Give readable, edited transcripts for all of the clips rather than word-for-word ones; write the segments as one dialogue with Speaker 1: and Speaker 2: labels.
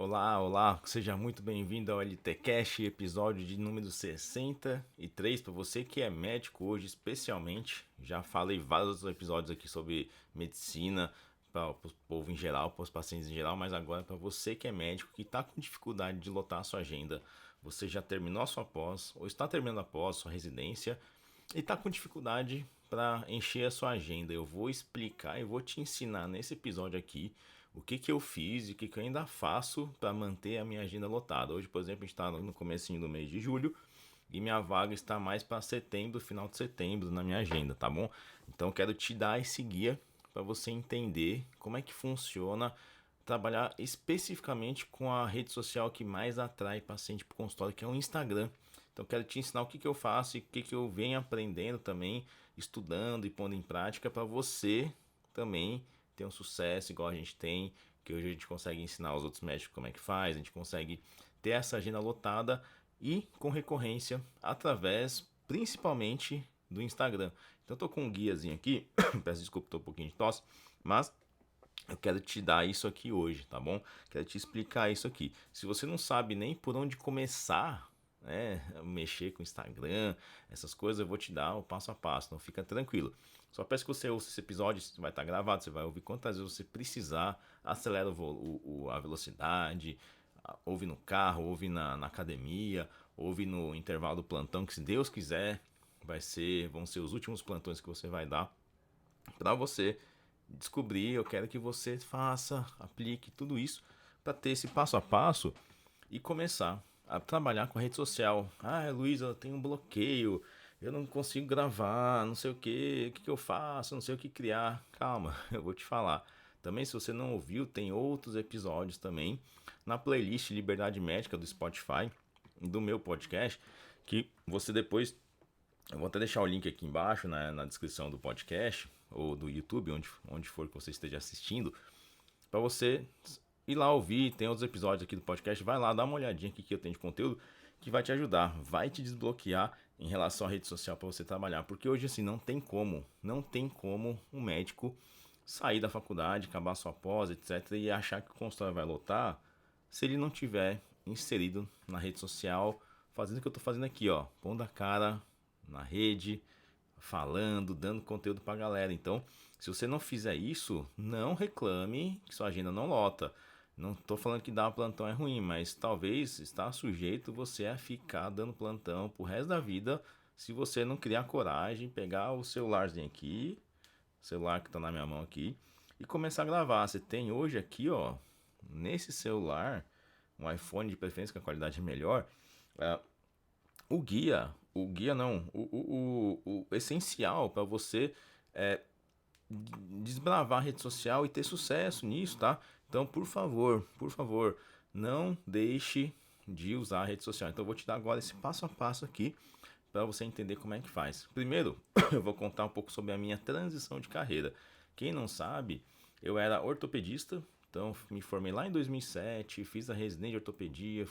Speaker 1: Olá, olá, seja muito bem-vindo ao LTcast, episódio de número 63. Para você que é médico hoje, especialmente, já falei vários outros episódios aqui sobre medicina, para o povo em geral, para os pacientes em geral, mas agora para você que é médico, que está com dificuldade de lotar a sua agenda, você já terminou a sua pós, ou está terminando a pós, sua residência, e está com dificuldade para encher a sua agenda. Eu vou explicar e vou te ensinar nesse episódio aqui o que que eu fiz e o que que eu ainda faço para manter a minha agenda lotada. Hoje, por exemplo, a gente está no comecinho do mês de julho e minha vaga está mais para setembro, final de setembro na minha agenda, tá bom? Então eu quero te dar esse guia para você entender como é que funciona trabalhar especificamente com a rede social que mais atrai paciente para o consultório, que é o Instagram. Então quero te ensinar o que que eu faço e o que que eu venho aprendendo também, estudando e pondo em prática para você também ter um sucesso igual a gente tem, que hoje a gente consegue ensinar os outros médicos como é que faz, a gente consegue ter essa agenda lotada e com recorrência através principalmente do Instagram. Então eu tô com um guiazinho aqui, peço desculpa, tô um pouquinho de tosse, mas eu quero te dar isso aqui hoje, tá bom? Quero te explicar isso aqui. Se você não sabe nem por onde começar, né, mexer com o Instagram, essas coisas, eu vou te dar o passo a passo, então fica tranquilo. Só peço que você ouça esse episódio, vai estar gravado, você vai ouvir quantas vezes você precisar, acelera a velocidade, ouve no carro, ouve na academia, ouve no intervalo do plantão, que se Deus quiser, vão ser os últimos plantões que você vai dar para você descobrir. Eu quero que você faça, aplique tudo isso para ter esse passo a passo e começar a trabalhar com a rede social. Ah, Luísa, eu tenho um bloqueio, eu não consigo gravar, não sei o que eu faço, não sei o que criar. Calma, eu vou te falar. Também, se você não ouviu, tem outros episódios também na playlist Liberdade Médica do Spotify, do meu podcast, que você depois, eu vou até deixar o link aqui embaixo na descrição do podcast ou do YouTube, onde for que você esteja assistindo, para você ir lá ouvir. Tem outros episódios aqui do podcast, vai lá, dá uma olhadinha aqui que eu tenho de conteúdo que vai te ajudar, vai te desbloquear em relação à rede social para você trabalhar, porque hoje assim não tem como um médico sair da faculdade, acabar sua pós, etc, e achar que o consultório vai lotar se ele não tiver inserido na rede social, fazendo o que eu estou fazendo aqui, ó, pondo a cara na rede, falando, dando conteúdo pra galera. Então, se você não fizer isso, não reclame que sua agenda não lota. Não tô falando que dar plantão é ruim, mas talvez está sujeito você a ficar dando plantão pro resto da vida se você não criar coragem, pegar o celularzinho aqui, o celular que tá na minha mão aqui, e começar a gravar. Você tem hoje aqui, ó, nesse celular, um iPhone de preferência que a qualidade é melhor, uh, o guia não, o essencial para você é desbravar a rede social e ter sucesso nisso, tá? Então, por favor, não deixe de usar a rede social. Então, eu vou te dar agora esse passo a passo aqui para você entender como é que faz. Primeiro, eu vou contar um pouco sobre a minha transição de carreira. Quem não sabe, eu era ortopedista, então me formei lá em 2007, fiz a residência de ortopedia,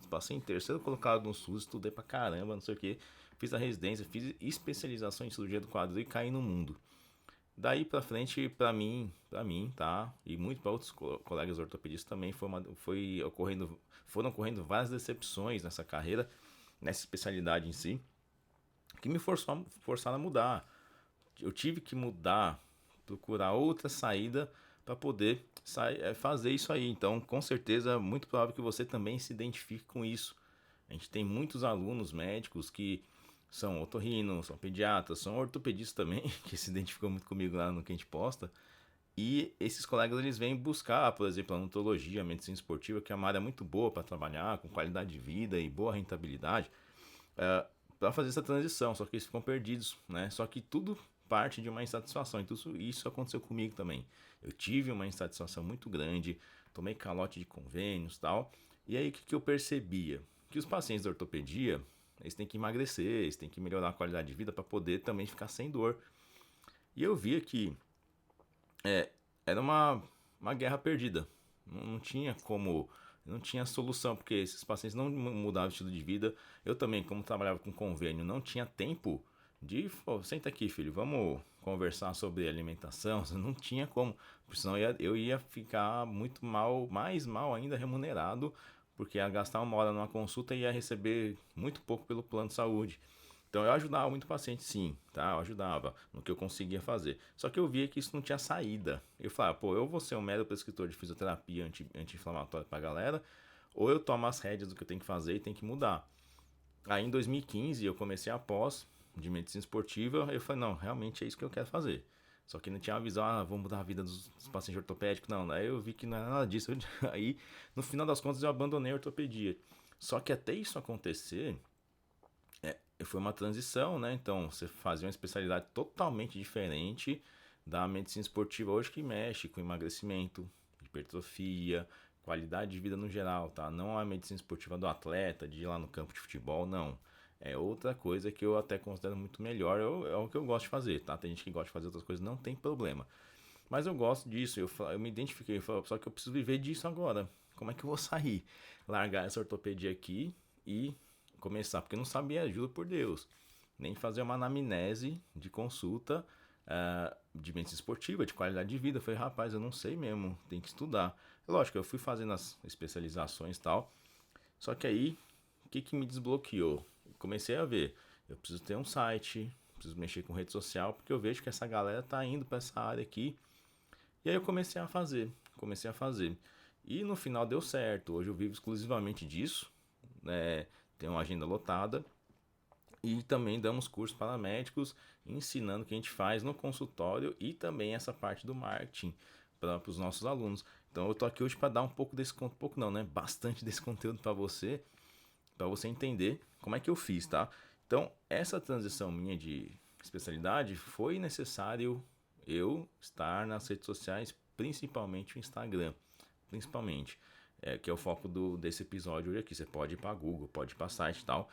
Speaker 1: passei em terceiro colocado no SUS, estudei pra caramba, não sei o que, fiz a residência, fiz especialização em cirurgia do quadril e caí no mundo. Daí pra frente, pra mim, tá? E muito para outros colegas ortopedistas também foram ocorrendo várias decepções nessa carreira, nessa especialidade em si, que forçaram a mudar. Eu tive que mudar, procurar outra saída para poder fazer isso aí. Então, com certeza, é muito provável que você também se identifique com isso. A gente tem muitos alunos médicos que são otorrinos, são pediatras, são ortopedistas também, que se identificam muito comigo lá no que a gente posta. E esses colegas eles vêm buscar, por exemplo, a odontologia, a medicina esportiva, que é uma área muito boa para trabalhar, com qualidade de vida e boa rentabilidade, para fazer essa transição, só que eles ficam perdidos, né? Só que tudo parte de uma insatisfação, então isso aconteceu comigo também. Eu tive uma insatisfação muito grande, tomei calote de convênios e tal, e aí o que eu percebia? Que os pacientes da ortopedia, eles têm que emagrecer, eles têm que melhorar a qualidade de vida para poder também ficar sem dor. E eu via que era uma guerra perdida. Não tinha como, não tinha solução, porque esses pacientes não mudavam o estilo de vida. Eu também, como trabalhava com convênio, não tinha tempo de, pô, senta aqui, filho, vamos conversar sobre alimentação, não tinha como, porque senão eu ia ficar muito mal, mais mal ainda remunerado, porque ia gastar 1 hora numa consulta e ia receber muito pouco pelo plano de saúde. Então eu ajudava muito o paciente, sim, tá? Eu ajudava no que eu conseguia fazer. Só que eu via que isso não tinha saída. Eu falava, pô, eu vou ser um mero prescritor de fisioterapia anti-inflamatória pra galera, ou eu tomo as rédeas do que eu tenho que fazer e tenho que mudar. Aí em 2015 eu comecei a pós de medicina esportiva, eu falei, não, realmente é isso que eu quero fazer. Só que não tinha uma visão, vamos mudar a vida dos pacientes ortopédicos, não. Aí eu vi que não era nada disso. Aí, no final das contas, eu abandonei a ortopedia. Só que até isso acontecer, foi uma transição, né? Então, você fazia uma especialidade totalmente diferente da medicina esportiva hoje, que mexe com emagrecimento, hipertrofia, qualidade de vida no geral, tá? Não a medicina esportiva do atleta, de ir lá no campo de futebol, não. É outra coisa que eu até considero muito melhor, é o que eu gosto de fazer, tá? Tem gente que gosta de fazer outras coisas, não tem problema. Mas eu gosto disso, eu me identifiquei, só que eu preciso viver disso agora. Como é que eu vou sair? Largar essa ortopedia aqui e começar, porque eu não sabia, juro por Deus, nem fazer uma anamnese de consulta de medicina esportiva, de qualidade de vida. Eu falei, rapaz, eu não sei mesmo, tem que estudar. Lógico, eu fui fazendo as especializações e tal, só que aí, o que me desbloqueou? Comecei a ver, eu preciso ter um site, preciso mexer com rede social, porque eu vejo que essa galera tá indo para essa área aqui. E aí eu comecei a fazer. E no final deu certo. Hoje eu vivo exclusivamente disso, né? Tenho uma agenda lotada e também damos cursos para médicos, ensinando o que a gente faz no consultório e também essa parte do marketing para os nossos alunos. Então eu tô aqui hoje para dar um pouco desse conteúdo, pouco não, né? Bastante desse conteúdo para você entender como é que eu fiz, tá? Então, essa transição minha de especialidade foi necessário eu estar nas redes sociais, principalmente o Instagram, principalmente, que é o foco desse episódio hoje aqui. Você pode ir para Google, pode ir para site e tal,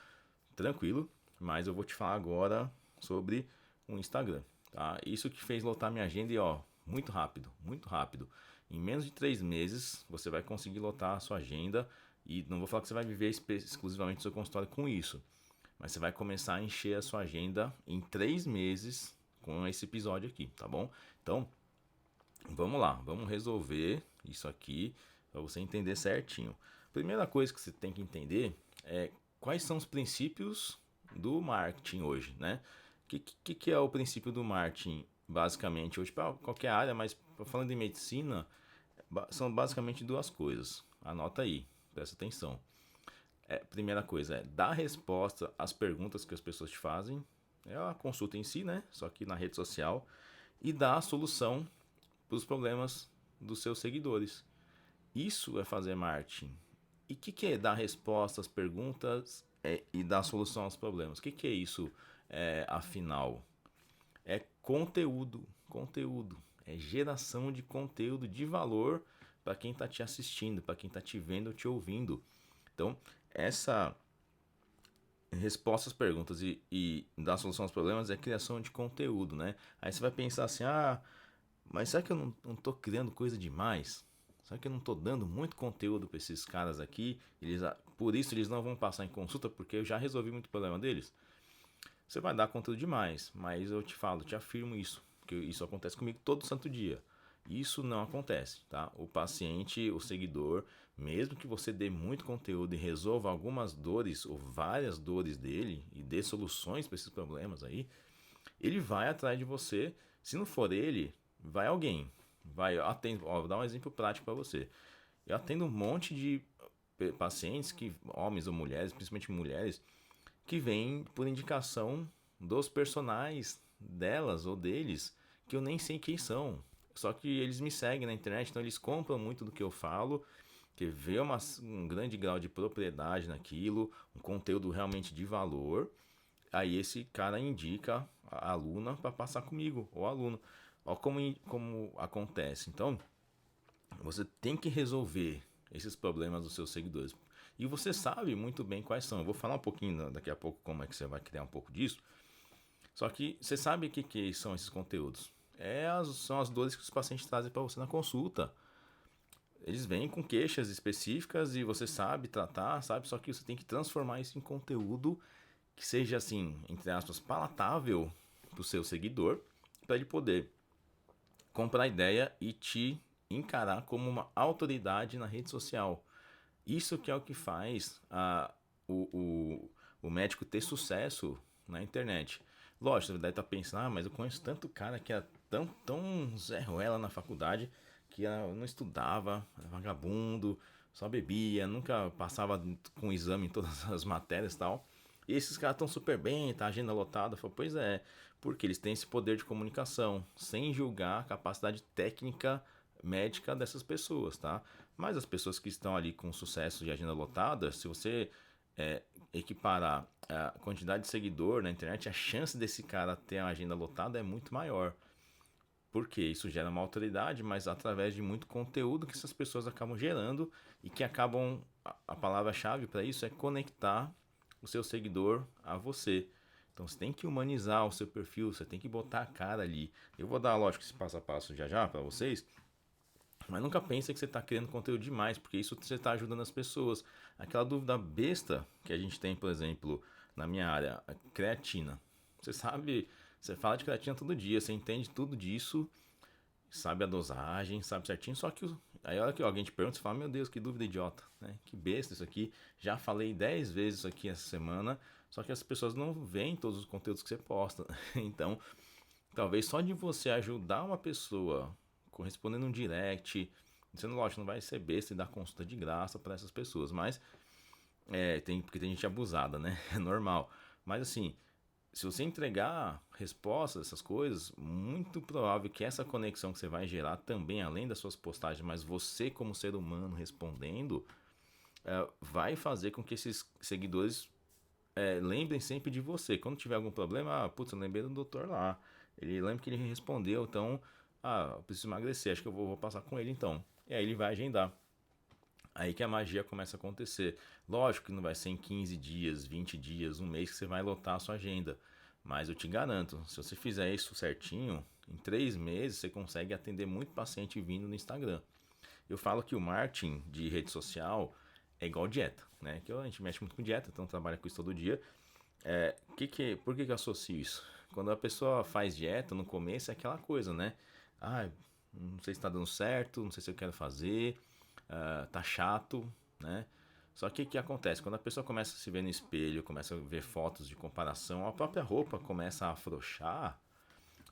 Speaker 1: tranquilo, mas eu vou te falar agora sobre o Instagram, tá? Isso que fez lotar minha agenda e ó, muito rápido, muito rápido. Em menos de 3 meses você vai conseguir lotar a sua agenda e não vou falar que você vai viver exclusivamente do seu consultório com isso, mas você vai começar a encher a sua agenda em 3 meses com esse episódio aqui, tá bom? Então, vamos lá, vamos resolver isso aqui para você entender certinho. Primeira coisa que você tem que entender é quais são os princípios do marketing hoje, né? Que é o princípio do marketing, basicamente, hoje para qualquer área, mas falando de medicina, são basicamente duas coisas. Anota aí, presta atenção. Primeira coisa é dar resposta às perguntas que as pessoas te fazem. É a consulta em si, né? Só que na rede social. E dar a solução para os problemas dos seus seguidores. Isso é fazer marketing. E o que é dar resposta às perguntas e dar solução aos problemas? O que é isso, afinal? É conteúdo. Conteúdo. É geração de conteúdo de valor para quem está te assistindo, para quem está te vendo ou te ouvindo. Então, essa resposta às perguntas e dar solução aos problemas é criação de conteúdo, né? Aí você vai pensar assim, mas será que eu não tô criando coisa demais? Será que eu não tô dando muito conteúdo para esses caras aqui? Por isso eles não vão passar em consulta, porque eu já resolvi muito problema deles? Você vai dar conteúdo demais, mas eu te falo, te afirmo isso, que isso acontece comigo todo santo dia. Isso não acontece, tá? O paciente, o seguidor, mesmo que você dê muito conteúdo e resolva algumas dores ou várias dores dele e dê soluções para esses problemas aí, ele vai atrás de você. Se não for ele, vai alguém. Vou dar um exemplo prático para você. Eu atendo um monte de pacientes, homens ou mulheres, principalmente mulheres, que vêm por indicação dos personagens delas ou deles, que eu nem sei quem são. Só que eles me seguem na internet, então eles compram muito do que eu falo, que vê um grande grau de propriedade naquilo, um conteúdo realmente de valor. Aí esse cara indica a aluna para passar comigo, ou aluno. Olha como acontece. Então, você tem que resolver esses problemas dos seus seguidores. E você sabe muito bem quais são. Eu vou falar um pouquinho daqui a pouco como é que você vai criar um pouco disso. Só que você sabe o que são esses conteúdos. São as dores que os pacientes trazem para você na consulta. Eles vêm com queixas específicas e você sabe tratar, sabe? Só que você tem que transformar isso em conteúdo que seja assim, entre aspas, palatável para o seu seguidor, para ele poder comprar ideia e te encarar como uma autoridade na rede social. Isso que é o que faz o médico ter sucesso na internet. Lógico, você deve estar pensando, mas eu conheço tanto cara que era tão Zé Ruela na faculdade que não estudava, era vagabundo, só bebia, nunca passava com exame em todas as matérias e tal. E esses caras estão super bem, tá agenda lotada. Eu falo, pois é, porque eles têm esse poder de comunicação, sem julgar a capacidade técnica médica dessas pessoas, tá? Mas as pessoas que estão ali com sucesso de agenda lotada, se você equiparar a quantidade de seguidor na internet, a chance desse cara ter a agenda lotada é muito maior. Porque isso gera uma autoridade, mas através de muito conteúdo que essas pessoas acabam gerando e que acabam. A palavra-chave para isso é conectar o seu seguidor a você. Então você tem que humanizar o seu perfil, você tem que botar a cara ali. Eu vou dar, lógico, esse passo a passo já para vocês, mas nunca pense que você está criando conteúdo demais, porque isso você está ajudando as pessoas. Aquela dúvida besta que a gente tem, por exemplo, na minha área, a creatina. Você sabe, você fala de creatina todo dia, você entende tudo disso, sabe a dosagem, sabe certinho, só que aí a hora que alguém te pergunta, você fala, meu Deus, que dúvida idiota, né? Que besta isso aqui. Já falei 10 vezes isso aqui essa semana, só que as pessoas não veem todos os conteúdos que você posta. Então, talvez só de você ajudar uma pessoa correspondendo um direct, você não, lógico, não vai ser besta e dar consulta de graça para essas pessoas, mas porque tem gente abusada, né? É normal. Mas assim, se você entregar respostas, essas coisas, muito provável que essa conexão que você vai gerar também, além das suas postagens, mas você como ser humano respondendo, vai fazer com que esses seguidores lembrem sempre de você. Quando tiver algum problema, putz, eu lembrei do doutor lá. Ele lembra que ele respondeu, então, eu preciso emagrecer, acho que eu vou passar com ele então. E aí ele vai agendar. Aí que a magia começa a acontecer. Lógico que não vai ser em 15 dias, 20 dias, um mês que você vai lotar a sua agenda. Mas eu te garanto, se você fizer isso certinho, em 3 meses você consegue atender muito paciente vindo no Instagram. Eu falo que o marketing de rede social é igual dieta, né? Que a gente mexe muito com dieta, então trabalha com isso todo dia. Por que eu associo isso? Quando a pessoa faz dieta, no começo é aquela coisa, né? Não sei se está dando certo, não sei se eu quero fazer, tá chato, né? Só que o que acontece? Quando a pessoa começa a se ver no espelho, começa a ver fotos de comparação, a própria roupa começa a afrouxar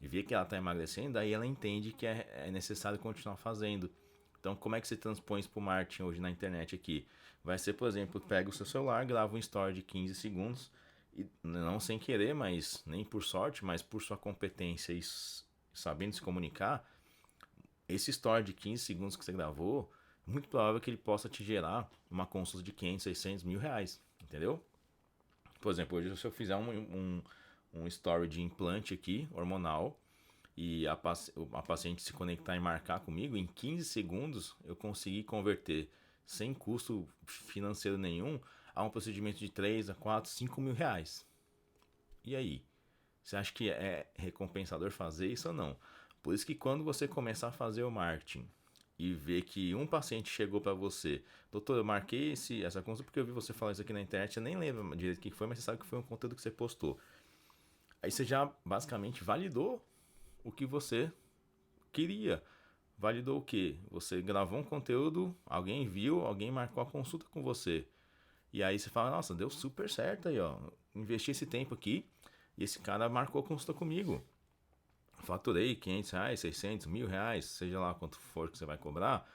Speaker 1: e vê que ela está emagrecendo, aí ela entende que é necessário continuar fazendo. Então, como é que você transpõe isso para o marketing hoje na internet aqui? Vai ser, por exemplo, pega o seu celular, grava um story de 15 segundos, e não sem querer, mas nem por sorte, mas por sua competência e sabendo se comunicar, esse story de 15 segundos que você gravou, muito provável que ele possa te gerar uma consulta de 500, 600 mil reais, entendeu? Por exemplo, hoje se eu fizer um story de implante aqui, hormonal, e a paciente se conectar e marcar comigo, em 15 segundos eu consegui converter sem custo financeiro nenhum a um procedimento de 3 a 4, 5 mil reais. E aí? Você acha que é recompensador fazer isso ou não? Por isso que quando você começar a fazer o marketing e ver que um paciente chegou para você, doutor, eu marquei essa consulta porque eu vi você falar isso aqui na internet, eu nem lembro direito o que foi, mas você sabe que foi um conteúdo que você postou. Aí você já basicamente validou o que você queria. Validou o quê? Você gravou um conteúdo, alguém viu, alguém marcou a consulta com você. E aí você fala, nossa, deu super certo aí, ó. Investi esse tempo aqui e esse cara marcou a consulta comigo. Faturei 500 reais, 600, mil reais, seja lá quanto for que você vai cobrar.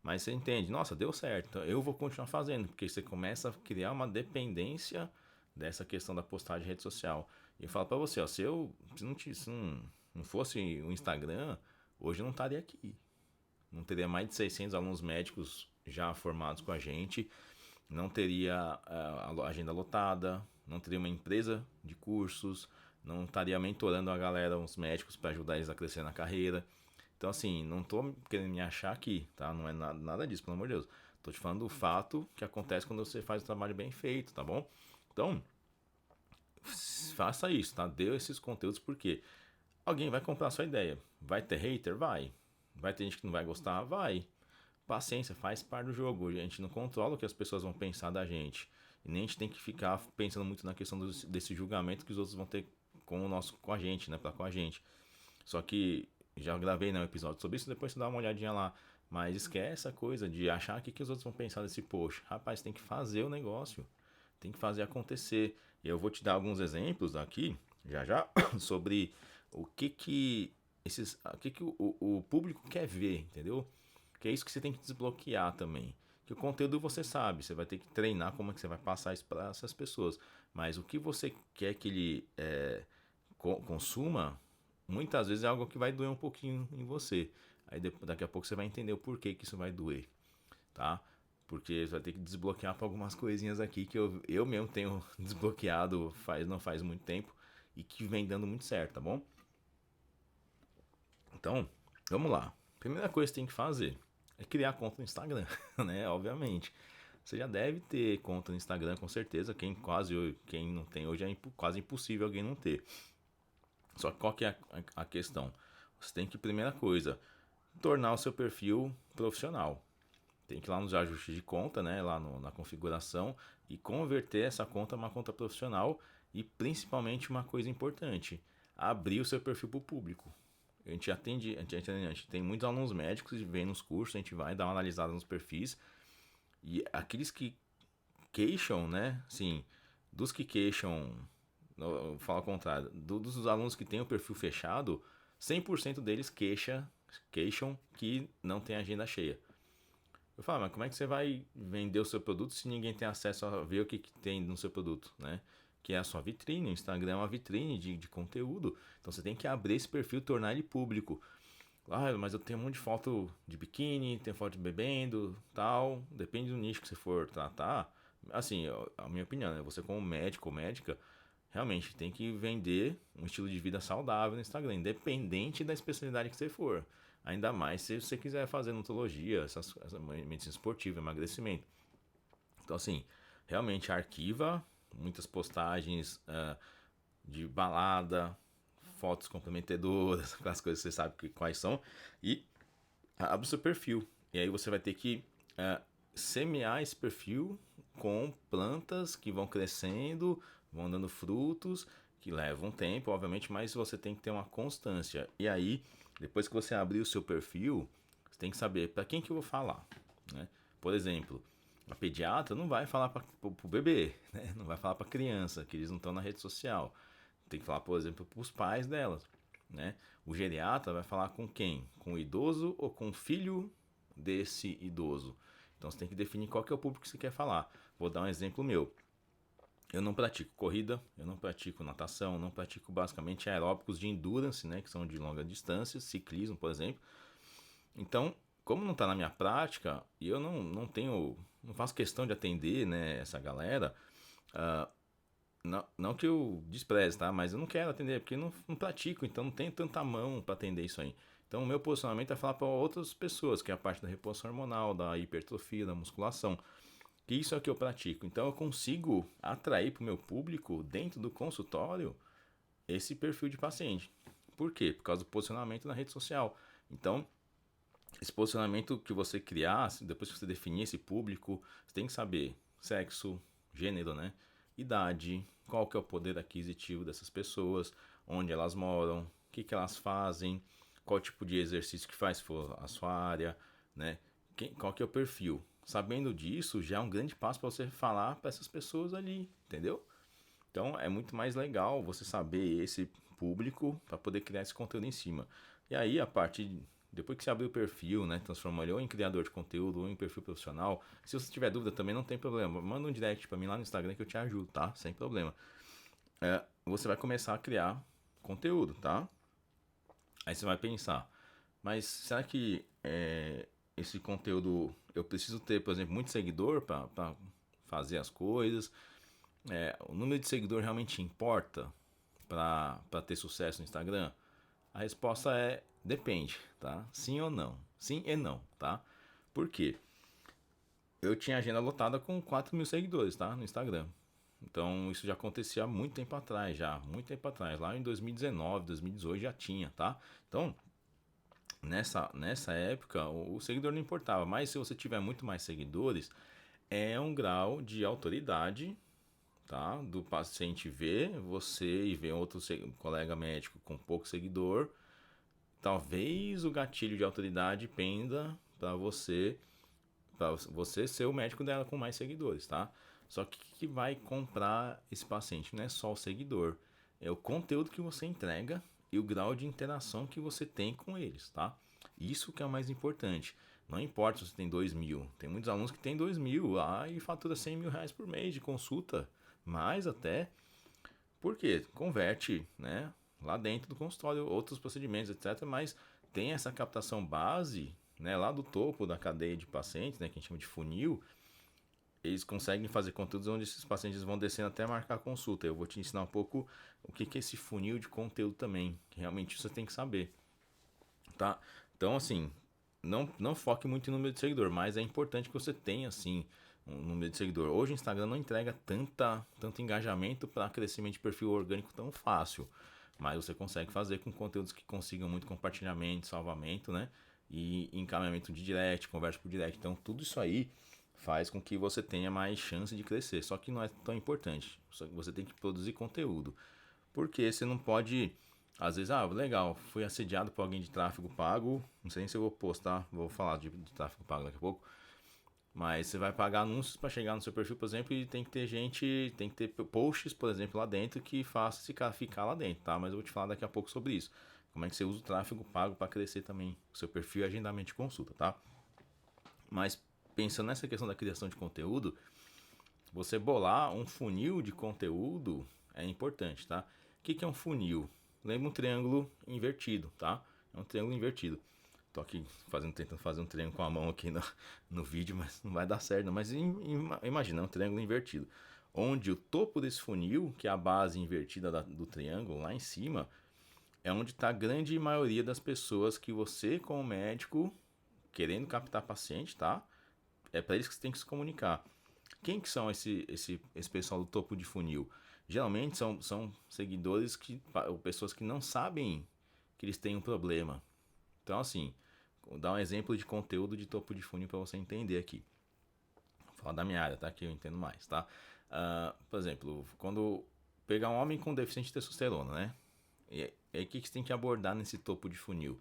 Speaker 1: Mas você entende, nossa, deu certo. Então eu vou continuar fazendo, porque você começa a criar uma dependência dessa questão da postagem de rede social. E eu falo pra você, ó, se não fosse o Instagram, hoje eu não estaria aqui. Não teria mais de 600 alunos médicos já formados com a gente, não teria a agenda lotada, não teria uma empresa de cursos, não estaria mentorando a galera, os médicos, para ajudar eles a crescer na carreira. Então, assim, não tô querendo me achar aqui, tá? Não é nada disso, pelo amor de Deus. Tô te falando do fato que acontece quando você faz o trabalho bem feito, tá bom? Então, faça isso, tá? Dê esses conteúdos porque alguém vai comprar a sua ideia. Vai ter hater? Vai. Vai ter gente que não vai gostar? Vai. Paciência, faz parte do jogo. A gente não controla o que as pessoas vão pensar da gente. E nem a gente tem que ficar pensando muito na questão desse julgamento que os outros vão ter com a gente, né? Com a gente. Só que já gravei, né, um episódio sobre isso, depois você dá uma olhadinha lá. Mas esquece a coisa de achar que os outros vão pensar desse post. Rapaz, tem que fazer o negócio. Tem que fazer acontecer. E eu vou te dar alguns exemplos aqui, já já, sobre o público quer ver, entendeu? Que é isso que você tem que desbloquear também. Que o conteúdo você sabe, você vai ter que treinar como é que você vai passar isso para essas pessoas. Mas o que você quer que ele consuma, muitas vezes é algo que vai doer um pouquinho em você. Aí daqui a pouco você vai entender o porquê que isso vai doer, tá? Porque você vai ter que desbloquear para algumas coisinhas aqui que eu mesmo tenho desbloqueado não faz muito tempo e que vem dando muito certo, tá bom? Então, vamos lá. Primeira coisa que você tem que fazer é criar conta no Instagram, né? Obviamente. Você já deve ter conta no Instagram, com certeza. Quem não tem hoje é quase impossível alguém não ter. Só que qual que é a questão? Você tem que, primeira coisa, tornar o seu perfil profissional. Tem que ir lá nos ajustes de conta, né? Lá na configuração e converter essa conta uma conta profissional e principalmente uma coisa importante, abrir o seu perfil para o público. A gente tem muitos alunos médicos e vem nos cursos, a gente vai dar uma analisada nos perfis e aqueles que queixam, né? Sim, dos que queixam, eu falo ao contrário, dos alunos que têm o perfil fechado, 100% deles queixam que não tem agenda cheia. Eu falo, mas como é que você vai vender o seu produto se ninguém tem acesso a ver o que tem no seu produto, né? Que é a sua vitrine, o Instagram é uma vitrine de conteúdo. Então você tem que abrir esse perfil e tornar ele público. Ah, mas eu tenho um monte de foto de biquíni, tenho foto de bebendo, tal. Depende do nicho que você for tratar. Assim, a minha opinião, né? Você como médico ou médica, realmente tem que vender um estilo de vida saudável no Instagram, independente da especialidade que você for. Ainda mais se você quiser fazer nutologia, essa medicina esportiva, emagrecimento. Então, assim, realmente arquiva muitas postagens de balada, fotos comprometedoras, aquelas coisas que você sabe quais são, e abre o seu perfil. E aí você vai ter que semear esse perfil com plantas que vão crescendo, vão dando frutos, que levam tempo, obviamente, mas você tem que ter uma constância. E aí, depois que você abrir o seu perfil, você tem que saber para quem que eu vou falar, né? Por exemplo, a pediatra não vai falar para o bebê, né? Não vai falar para criança, que eles não estão na rede social. Tem que falar, por exemplo, para os pais delas, né? O geriatra vai falar com quem? Com o idoso ou com o filho desse idoso? Então você tem que definir qual que é o público que você quer falar. Vou dar um exemplo meu. Eu não pratico corrida, eu não pratico natação, não pratico basicamente aeróbicos de endurance, né, que são de longa distância, ciclismo, por exemplo. Então, como não está na minha prática e eu não faço questão de atender, né, essa galera, uh, não que eu despreze, tá? Mas eu não quero atender porque não pratico, então não tenho tanta mão para atender isso aí. Então, o meu posicionamento é falar para outras pessoas, que é a parte da reposição hormonal, da hipertrofia, da musculação. Que isso é o que eu pratico. Então, eu consigo atrair para o meu público, dentro do consultório, esse perfil de paciente. Por quê? Por causa do posicionamento na rede social. Então, esse posicionamento que você criar, depois que você definir esse público, você tem que saber sexo, gênero, né? Idade, qual que é o poder aquisitivo dessas pessoas, onde elas moram, o que elas fazem, qual tipo de exercício que faz se for a sua área, né? Qual que é o perfil. Sabendo disso, já é um grande passo para você falar para essas pessoas ali, entendeu? Então é muito mais legal você saber esse público para poder criar esse conteúdo em cima. E aí, depois que você abrir o perfil, né, transformar ele ou em criador de conteúdo ou em perfil profissional, se você tiver dúvida também não tem problema, manda um direct para mim lá no Instagram que eu te ajudo, tá? Sem problema. Você vai começar a criar conteúdo, tá? Aí você vai pensar, mas será que esse conteúdo eu preciso ter, por exemplo, muito seguidor para fazer as coisas? O número de seguidor realmente importa para ter sucesso no Instagram? A resposta é depende, tá? Sim ou não? Sim e não, tá? Por quê? Eu tinha agenda lotada com 4 mil seguidores, tá? No Instagram. Então isso já acontecia há muito tempo atrás, muito tempo atrás. Lá em 2019, 2018 já tinha, tá? Então, nessa época, o seguidor não importava. Mas se você tiver muito mais seguidores, é um grau de autoridade, tá? Do paciente ver você e ver outro colega médico com pouco seguidor. talvez o gatilho de autoridade penda para você ser o médico dela com mais seguidores, tá? Só que vai comprar esse paciente não é só o seguidor, é o conteúdo que você entrega e o grau de interação que você tem com eles, tá? Isso que é o mais importante. Não importa se você tem 2.000, tem muitos alunos que tem 2.000 lá e fatura 100 mil reais por mês de consulta, mais até, porque converte, né, lá dentro do consultório, outros procedimentos, etc. Mas tem essa captação base, né, lá do topo da cadeia de pacientes, né, que a gente chama de funil. Eles conseguem fazer conteúdos onde esses pacientes vão descendo até marcar a consulta. Eu vou te ensinar um pouco o que é esse funil de conteúdo também, que realmente você tem que saber, tá? Então, assim, não foque muito em número de seguidor, mas é importante que você tenha, assim, um número de seguidor. Hoje o Instagram não entrega tanto engajamento para crescimento de perfil orgânico tão fácil, mas você consegue fazer com conteúdos que consigam muito compartilhamento, salvamento, né? E encaminhamento de direct, conversa por direct. Então, tudo isso aí faz com que você tenha mais chance de crescer. Só que não é tão importante. Você tem que produzir conteúdo. Porque você não pode, às vezes, legal, fui assediado por alguém de tráfego pago. Não sei nem se eu vou postar, vou falar de tráfego pago daqui a pouco. Mas você vai pagar anúncios para chegar no seu perfil, por exemplo, e tem que ter gente, tem que ter posts, por exemplo, lá dentro que faça esse cara ficar lá dentro, tá? Mas eu vou te falar daqui a pouco sobre isso. Como é que você usa o tráfego pago para crescer também o seu perfil e agendamento de consulta, tá? Mas pensando nessa questão da criação de conteúdo, você bolar um funil de conteúdo é importante, tá? O que é um funil? Lembra um triângulo invertido, tá? É um triângulo invertido. Tô aqui tentando fazer um triângulo com a mão aqui no vídeo, mas não vai dar certo. Não. Mas imagina, é um triângulo invertido. Onde o topo desse funil, que é a base invertida do triângulo, lá em cima, é onde está a grande maioria das pessoas que você, como médico, querendo captar paciente, tá? É para eles que você tem que se comunicar. Quem que são esse pessoal do topo de funil? Geralmente são seguidores ou pessoas que não sabem que eles têm um problema. Então, assim, vou dar um exemplo de conteúdo de topo de funil para você entender aqui. Vou falar da minha área, tá? Que eu entendo mais, tá? Por exemplo, quando pegar um homem com deficiência de testosterona, né? E aí, o que você tem que abordar nesse topo de funil?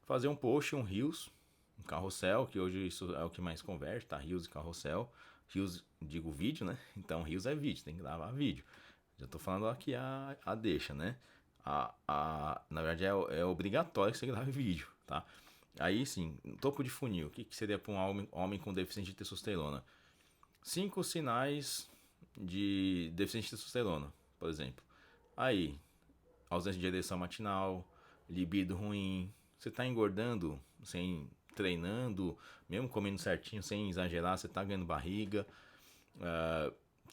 Speaker 1: Fazer um post, um Reels, um carrossel, que hoje isso é o que mais converte, tá? Reels e carrossel. Reels, digo vídeo, né? Então, Reels é vídeo, tem que gravar vídeo. Já tô falando aqui a deixa, né? Na verdade, é obrigatório que você grave vídeo, tá? Aí sim, topo de funil, o que seria para um homem com deficiência de testosterona? 5 sinais de deficiência de testosterona, por exemplo. Aí, ausência de ereção matinal, libido ruim, você está engordando sem treinando, mesmo comendo certinho, sem exagerar, você está ganhando barriga,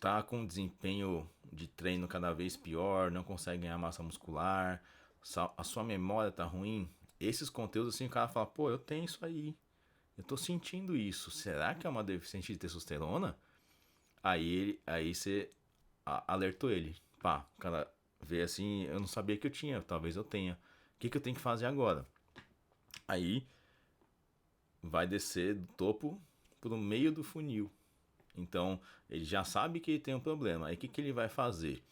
Speaker 1: tá com desempenho de treino cada vez pior, não consegue ganhar massa muscular, a sua memória tá ruim. Esses conteúdos assim, o cara fala, pô, eu tenho isso aí, eu tô sentindo isso, será que é uma deficiência de testosterona? Aí você alertou ele, pá, o cara vê assim, eu não sabia que eu tinha, talvez eu tenha. O que eu tenho que fazer agora? Aí vai descer do topo pro meio do funil. Então, ele já sabe que ele tem um problema. Aí o que ele vai fazer?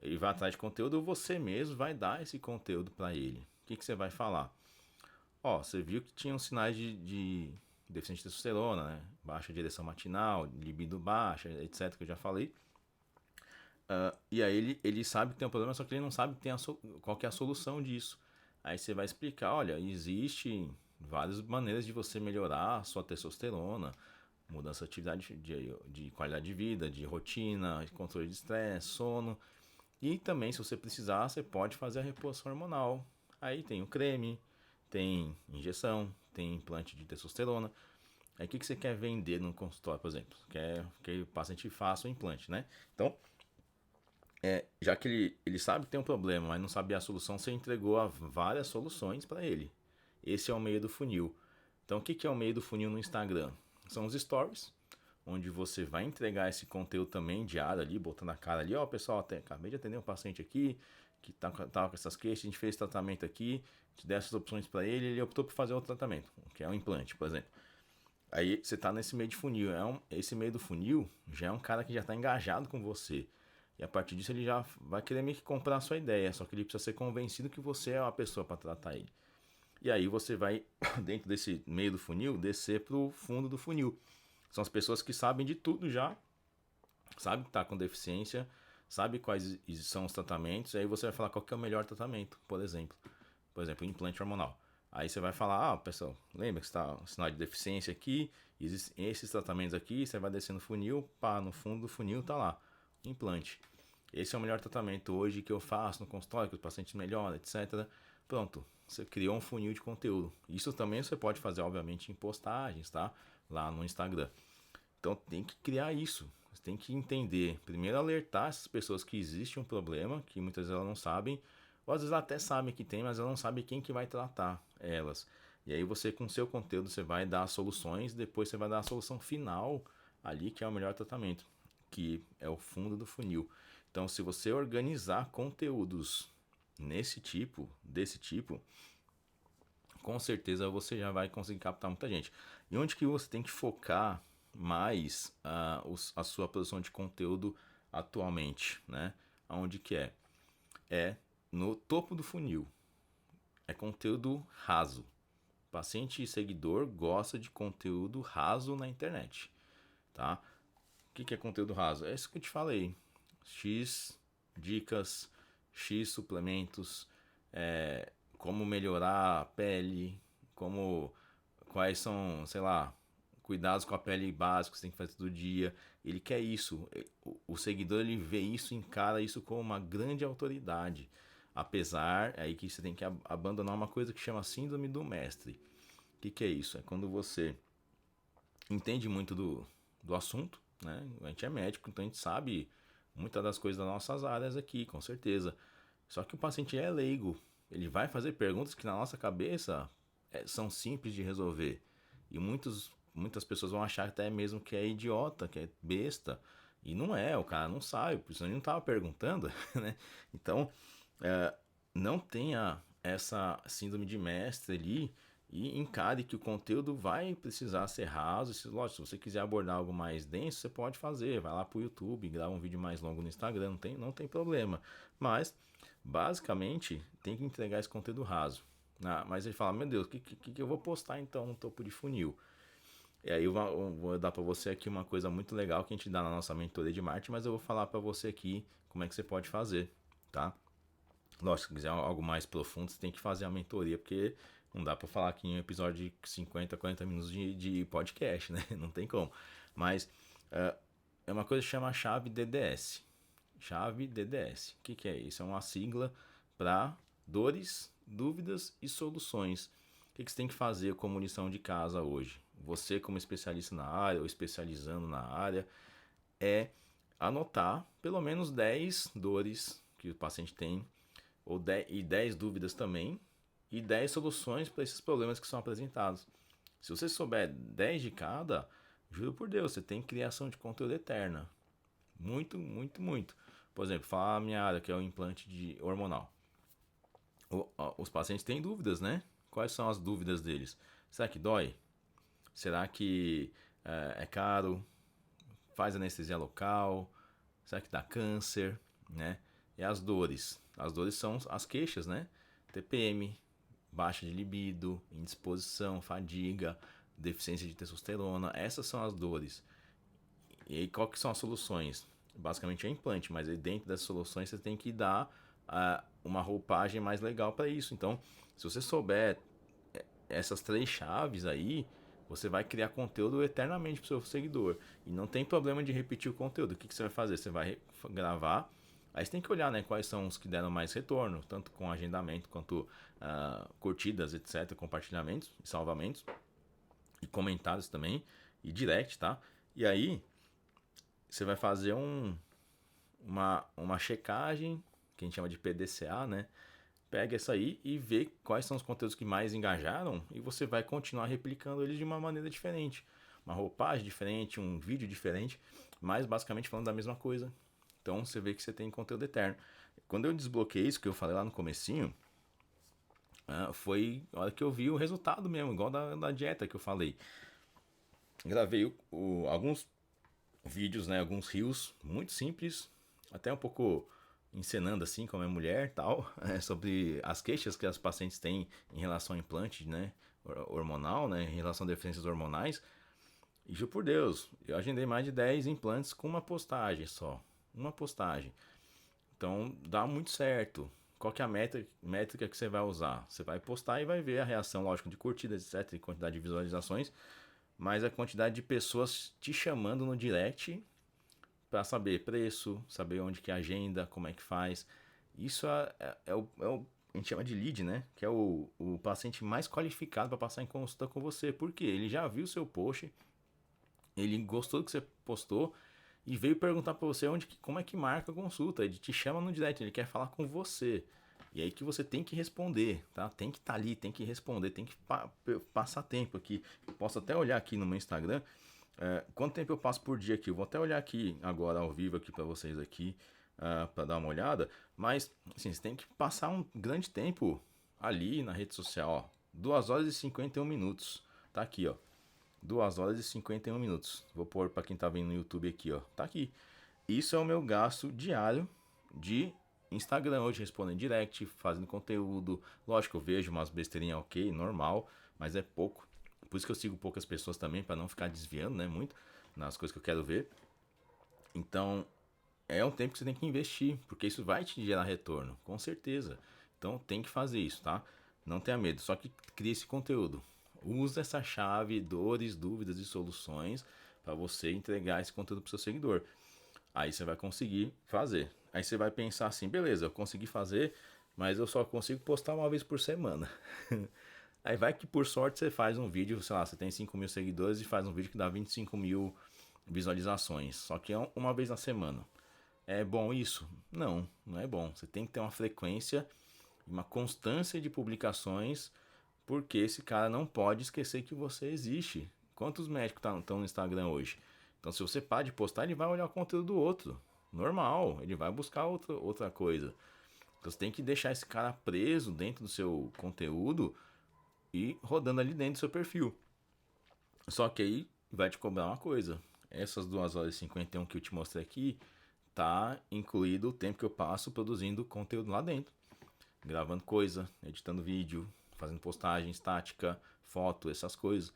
Speaker 1: Ele vai atrás de conteúdo ou você mesmo vai dar esse conteúdo para ele. O que você vai falar? Ó, você viu que tinha sinais de deficiência de testosterona, né? Baixa direção matinal, libido baixa, etc, que eu já falei. E aí ele sabe que tem um problema, só que ele não sabe que qual que é a solução disso. Aí você vai explicar, olha, existem várias maneiras de você melhorar a sua testosterona, mudança de atividade de qualidade de vida, de rotina, de controle de estresse, sono. E também, se você precisar, você pode fazer a reposição hormonal. Aí tem o creme, tem injeção, tem implante de testosterona. Aí o que você quer vender no consultório, por exemplo? Quer que o paciente faça o implante, né? Então, já que ele sabe que tem um problema, mas não sabia a solução, você entregou várias soluções para ele. Esse é o meio do funil. Então, o que é o meio do funil no Instagram? São os stories, onde você vai entregar esse conteúdo também diário ali, botando a cara ali, ó, pessoal, acabei de atender um paciente aqui que tava com essas queixas, a gente fez tratamento aqui, te dei essas opções para ele optou por fazer outro tratamento, que é um implante, por exemplo. Aí você tá nesse meio de funil, esse meio do funil já é um cara que já tá engajado com você. E a partir disso ele já vai querer meio que comprar a sua ideia, só que ele precisa ser convencido que você é a pessoa para tratar ele. E aí você vai, dentro desse meio do funil, descer pro fundo do funil. São as pessoas que sabem de tudo já, sabe que tá com deficiência, sabe quais são os tratamentos, e aí você vai falar qual que é o melhor tratamento, por exemplo. Por exemplo, implante hormonal. Aí você vai falar, pessoal, lembra que está um sinal de deficiência aqui, existem esses tratamentos aqui, você vai descendo o funil, pá, no fundo do funil tá lá, implante. Esse é o melhor tratamento hoje que eu faço no consultório, que os pacientes melhoram, etc. Pronto, você criou um funil de conteúdo. Isso também você pode fazer, obviamente, em postagens, tá? Lá no Instagram. Então tem que criar isso. Você tem que entender, primeiro alertar essas pessoas que existe um problema, que muitas vezes elas não sabem, ou às vezes até sabem que tem, mas elas não sabem quem que vai tratar elas. E aí você com o seu conteúdo você vai dar soluções, depois você vai dar a solução final ali que é o melhor tratamento, que é o fundo do funil. Então se você organizar conteúdos desse tipo, com certeza você já vai conseguir captar muita gente. E onde que você tem que focar mais a sua produção de conteúdo atualmente, né? Aonde que é? É no topo do funil. É conteúdo raso. Paciente e seguidor gosta de conteúdo raso na internet, tá? O que é conteúdo raso? É isso que eu te falei. X dicas, X suplementos, como melhorar a pele, quais são, sei lá, cuidados com a pele básicos que você tem que fazer todo dia. Ele quer isso. O seguidor ele vê isso, encara isso como uma grande autoridade. Apesar, é aí que você tem que abandonar uma coisa que chama síndrome do mestre. O que é isso? É quando você entende muito do assunto, né? A gente é médico, então a gente sabe muitas das coisas das nossas áreas aqui, com certeza. Só que o paciente é leigo, ele vai fazer perguntas que na nossa cabeça são simples de resolver. E muitas pessoas vão achar até mesmo que é idiota, que é besta. E não é, o cara não sabe, por isso ele não estava perguntando, né? Então, é, não tenha essa síndrome de mestre ali e encare que o conteúdo vai precisar ser raso. Lógico, se você quiser abordar algo mais denso, você pode fazer. Vai lá pro YouTube, grava um vídeo mais longo no Instagram, não tem problema. Mas, basicamente, tem que entregar esse conteúdo raso. Mas ele fala, meu Deus, o que eu vou postar então no topo de funil? E aí eu vou dar para você aqui uma coisa muito legal que a gente dá na nossa mentoria de marketing, mas eu vou falar para você aqui como é que você pode fazer, tá? Lógico, se quiser algo mais profundo, você tem que fazer a mentoria, porque não dá para falar aqui em um episódio de 50, 40 minutos de podcast, né? Não tem como. Mas é uma coisa que chama chave DDS. Chave DDS. O que é isso? É uma sigla para dores, dúvidas e soluções. O que você tem que fazer como lição de casa hoje? Você, como especialista na área ou especializando na área, é anotar pelo menos 10 dores que o paciente tem e 10 dúvidas também, e 10 soluções para esses problemas que são apresentados. Se você souber 10 de cada, juro por Deus, você tem criação de conteúdo eterna. Muito, muito, muito. Por exemplo, falar a minha área, que é o implante hormonal. Os pacientes têm dúvidas, né? Quais são as dúvidas deles? Será que dói? Será que é caro? Faz anestesia local? Será que dá câncer? Né? E as dores? As dores são as queixas, né? TPM, baixa de libido, indisposição, fadiga, deficiência de testosterona. Essas são as dores. E aí, qual que são as soluções? Basicamente é implante, mas aí dentro dessas soluções você tem que dar uma roupagem mais legal para isso. Então, se você souber essas 3 chaves aí, você vai criar conteúdo eternamente para o seu seguidor. E não tem problema de repetir o conteúdo. O que você vai fazer? Você vai gravar. Aí você tem que olhar, né, quais são os que deram mais retorno, tanto com agendamento quanto curtidas, etc., compartilhamentos e salvamentos, e comentários também, e direct, tá? E aí você vai fazer uma checagem, que a gente chama de PDCA, né? Pega essa aí e vê quais são os conteúdos que mais engajaram e você vai continuar replicando eles de uma maneira diferente. Uma roupagem diferente, um vídeo diferente, mas basicamente falando da mesma coisa. Então você vê que você tem conteúdo eterno. Quando eu desbloqueei isso que eu falei lá no comecinho, foi a hora que eu vi o resultado mesmo, igual da dieta que eu falei. Gravei alguns vídeos, né, alguns reels muito simples, até um pouco encenando assim como é mulher e tal, sobre as queixas que as pacientes têm em relação ao implante, né, hormonal, né, em relação a deficiências hormonais. E juro por Deus, eu agendei mais de 10 implantes com uma postagem só. Uma postagem. Então dá muito certo. Qual que é a métrica que você vai usar? Você vai postar e vai ver a reação, lógico, de curtidas, etc, e quantidade de visualizações, mas a quantidade de pessoas te chamando no direct para saber preço, saber onde que é a agenda, como é que faz. Isso a gente chama de lead, né? Que é o paciente mais qualificado para passar em consulta com você. Por quê? Ele já viu seu post, ele gostou do que você postou e veio perguntar para você como é que marca a consulta. Ele te chama no direct, ele quer falar com você. E aí que você tem que responder, tá? Tem que estar ali, tem que responder, tem que passar tempo aqui. Eu posso até olhar aqui no meu Instagram, quanto tempo eu passo por dia aqui. Eu vou até olhar aqui agora ao vivo aqui para vocês aqui, para dar uma olhada. Mas assim, você tem que passar um grande tempo ali na rede social, ó. 2 horas e 51 minutos. Tá aqui, ó. 2 horas e 51 minutos. Vou pôr para quem tá vendo no YouTube aqui, ó. Tá aqui. Isso é o meu gasto diário de Instagram hoje, respondendo direct, fazendo conteúdo. Lógico, eu vejo umas besteirinhas, ok, normal, mas é pouco. Por isso que eu sigo poucas pessoas também, para não ficar desviando, né, muito nas coisas que eu quero ver. Então, é um tempo que você tem que investir, porque isso vai te gerar retorno, com certeza. Então, tem que fazer isso, tá? Não tenha medo, só que crie esse conteúdo. Usa essa chave dores, dúvidas e soluções para você entregar esse conteúdo para o seu seguidor. Aí você vai conseguir fazer. Aí você vai pensar assim, beleza, eu consegui fazer, mas eu só consigo postar uma vez por semana. Aí vai que por sorte você faz um vídeo, sei lá, você tem 5 mil seguidores e faz um vídeo que dá 25 mil visualizações. Só que é uma vez na semana. É bom isso? Não, não é bom. Você tem que ter uma frequência, uma constância de publicações, porque esse cara não pode esquecer que você existe. Quantos médicos estão no Instagram hoje? Então, se você para de postar, ele vai olhar o conteúdo do outro. Normal, ele vai buscar outra coisa. Então, você tem que deixar esse cara preso dentro do seu conteúdo e rodando ali dentro do seu perfil. Só que aí vai te cobrar uma coisa. Essas 2 horas e 51 que eu te mostrei aqui, tá incluído o tempo que eu passo produzindo conteúdo lá dentro. Gravando coisa, editando vídeo, fazendo postagem estática, foto, essas coisas.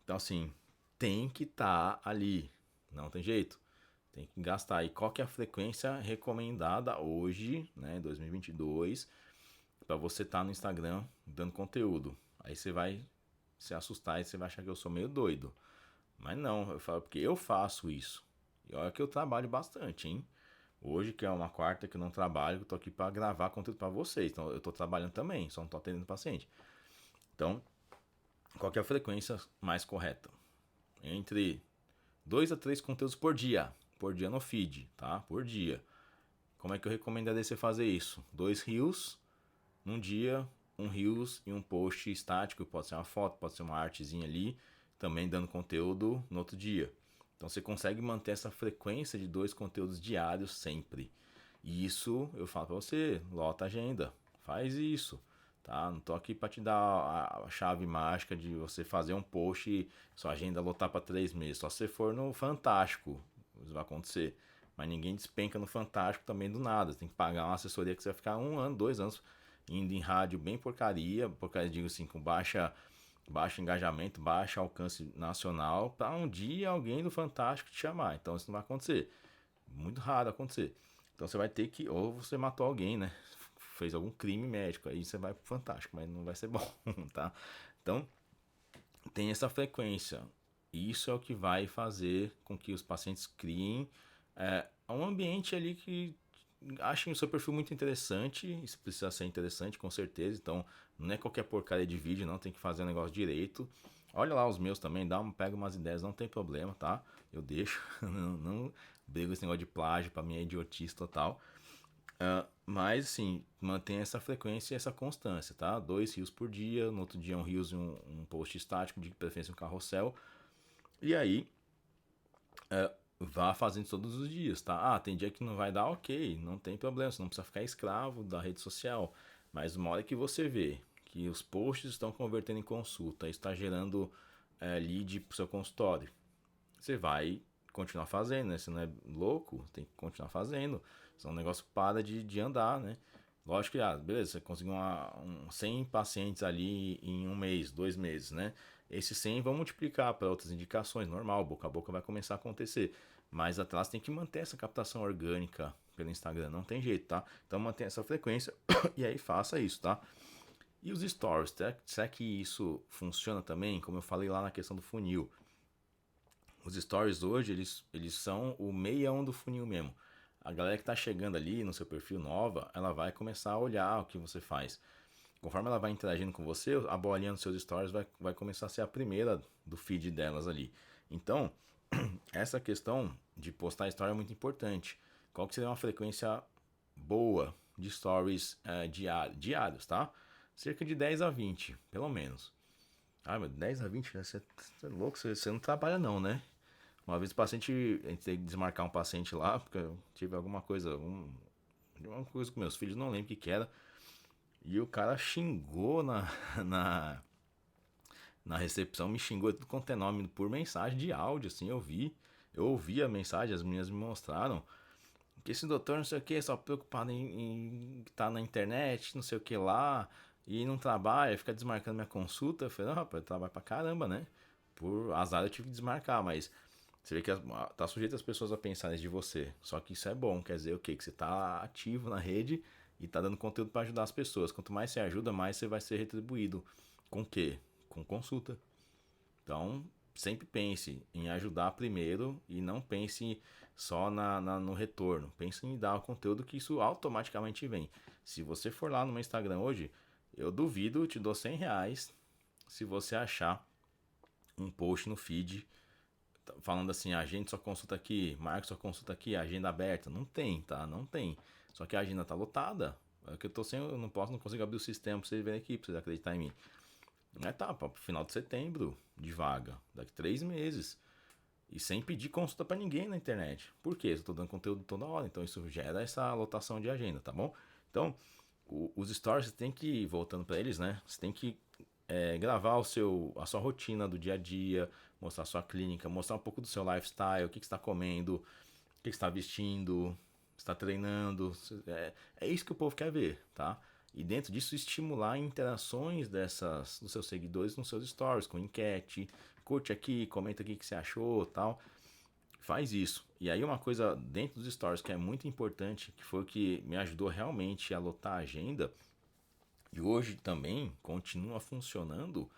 Speaker 1: Então assim, tem que estar ali. Não tem jeito. Tem que gastar. E qual que é a frequência recomendada hoje, né, 2022, para você estar no Instagram dando conteúdo? Aí você vai se assustar e você vai achar que eu sou meio doido. Mas não, eu falo porque eu faço isso. E olha que eu trabalho bastante, hein? Hoje, que é uma quarta que eu não trabalho, eu tô aqui para gravar conteúdo para vocês. Então, eu tô trabalhando também, só não tô atendendo paciente. Então, qual que é a frequência mais correta? Entre 2 a 3 conteúdos por dia. Por dia no feed, tá? Por dia. Como é que eu recomendaria você fazer isso? 2 reels num dia, um reels e um post estático. Pode ser uma foto, pode ser uma artezinha ali. Também dando conteúdo no outro dia. Então você consegue manter essa frequência de 2 conteúdos diários sempre. E isso eu falo para você, lota a agenda, faz isso, tá? Não tô aqui para te dar a chave mágica de você fazer um post e sua agenda lotar para 3 meses. Só se você for no Fantástico, isso vai acontecer. Mas ninguém despenca no Fantástico também do nada. Você tem que pagar uma assessoria que você vai ficar 1 ano, 2 anos indo em rádio bem porcaria, digo assim, com baixo engajamento, baixo alcance nacional, para um dia alguém do Fantástico te chamar. Então isso não vai acontecer. Muito raro acontecer. Então você vai ter que, ou você matou alguém, né? Fez algum crime médico, aí você vai pro Fantástico, mas não vai ser bom, tá? Então tem essa frequência. Isso é o que vai fazer com que os pacientes criem um ambiente ali que achem o seu perfil muito interessante. Isso precisa ser interessante, com certeza. Então, não é qualquer porcaria de vídeo, não. Tem que fazer o negócio direito. Olha lá os meus também, pega umas ideias, não tem problema, tá? Eu deixo. Não brigo esse negócio de plágio, pra mim é idiotice total. Mas, assim, mantém essa frequência e essa constância, tá? 2 rios por dia, no outro dia um rios e um post estático, de preferência um carrossel. E aí, vá fazendo todos os dias, tá? Ah, tem dia que não vai dar, ok, não tem problema, você não precisa ficar escravo da rede social. Mas uma hora que você vê que os posts estão convertendo em consulta, está gerando lead para o seu consultório, você vai continuar fazendo, né? Você não é louco, tem que continuar fazendo. Senão o negócio para de andar, né? Lógico que, beleza, você conseguiu 100 pacientes ali em um mês, 2 meses, né? Esses 100 vão multiplicar para outras indicações, normal, boca a boca vai começar a acontecer. Mas até lá você tem que manter essa captação orgânica pelo Instagram, não tem jeito, tá? Então mantenha essa frequência e aí faça isso, tá? E os stories, será que isso funciona também? Como eu falei lá na questão do funil. Os stories hoje, eles são o meião do funil mesmo. A galera que tá chegando ali no seu perfil nova, ela vai começar a olhar o que você faz. Conforme ela vai interagindo com você, a bolinha nos seus stories vai começar a ser a primeira do feed delas ali. Então, essa questão de postar story é muito importante. Qual que seria uma frequência boa de stories diários, tá? Cerca de 10 a 20, pelo menos. Mas 10 a 20, você é louco, você não trabalha não, né? Uma vez a gente teve que desmarcar um paciente lá, porque eu tive alguma coisa, uma coisa com meus filhos, não lembro o que era. E o cara xingou na, na recepção, me xingou tudo quanto é nome por mensagem de áudio, assim, eu ouvi a mensagem, as meninas me mostraram que esse doutor não sei o que, só preocupado em estar na internet, não sei o que lá, e não trabalha, fica desmarcando minha consulta. Eu falei, não, rapaz, eu trabalho pra caramba, né? Por azar eu tive que desmarcar, mas você vê que tá sujeito as pessoas a pensarem de você. Só que isso é bom, quer dizer o quê? Que você tá ativo na rede e tá dando conteúdo para ajudar as pessoas. Quanto mais você ajuda, mais você vai ser retribuído. Com o quê? Com consulta. Então, sempre pense em ajudar primeiro e não pense só no retorno. Pense em dar o conteúdo que isso automaticamente vem. Se você for lá no meu Instagram hoje, eu duvido, te dou R$ 100 se você achar um post no feed falando assim, agende sua consulta aqui, marque sua consulta aqui, agenda aberta. Não tem, tá? Não tem. Só que a agenda tá lotada. É que eu não consigo abrir o sistema pra vocês verem aqui, pra vocês acreditarem em mim. Tá, pro final de setembro, de vaga, daqui 3 meses. E sem pedir consulta pra ninguém na internet. Por quê? Eu tô dando conteúdo toda hora, então isso gera essa lotação de agenda, tá bom? Então, os stories, você tem que, voltando pra eles, né? Você tem que gravar a sua rotina do dia a dia, mostrar a sua clínica, mostrar um pouco do seu lifestyle, o que você está comendo, o que você está vestindo, está treinando. É isso que o povo quer ver, tá? E dentro disso, estimular interações dos seus seguidores nos seus stories, com enquete, curte aqui, comenta aqui o que você achou, tal. Faz isso. E aí uma coisa dentro dos stories que é muito importante, que foi o que me ajudou realmente a lotar a agenda, e hoje também continua funcionando,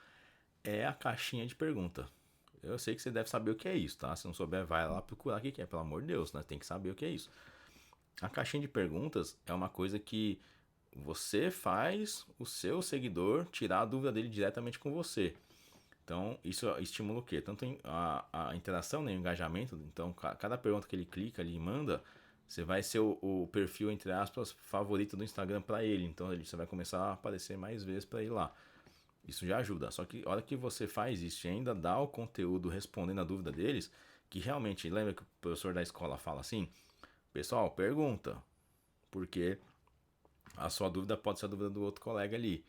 Speaker 1: é a caixinha de pergunta. Eu sei que você deve saber o que é isso, tá? Se não souber, vai lá procurar o que é, pelo amor de Deus, né? Tem que saber o que é isso. A caixinha de perguntas é uma coisa que você faz o seu seguidor tirar a dúvida dele diretamente com você. Então, isso estimula o quê? Tanto a interação, né, o engajamento. Então, cada pergunta que ele clica, ele manda, você vai ser o perfil, entre aspas, favorito do Instagram para ele. Então, você vai começar a aparecer mais vezes para ele lá. Isso já ajuda. Só que a hora que você faz isso e ainda dá o conteúdo respondendo a dúvida deles, que realmente, lembra que o professor da escola fala assim? Pessoal, pergunta. Porque a sua dúvida pode ser a dúvida do outro colega ali.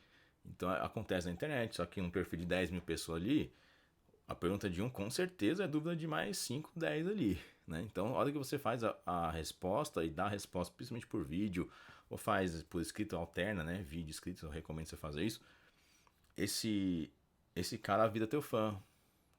Speaker 1: Então acontece na internet, só que num perfil de 10 mil pessoas ali, a pergunta de um com certeza é dúvida de mais 5, 10 ali. Né? Então, a hora que você faz a resposta e dá a resposta, principalmente por vídeo, ou faz por escrito alterna, né? Vídeo escrito, eu recomendo você fazer isso. Esse cara vira teu fã.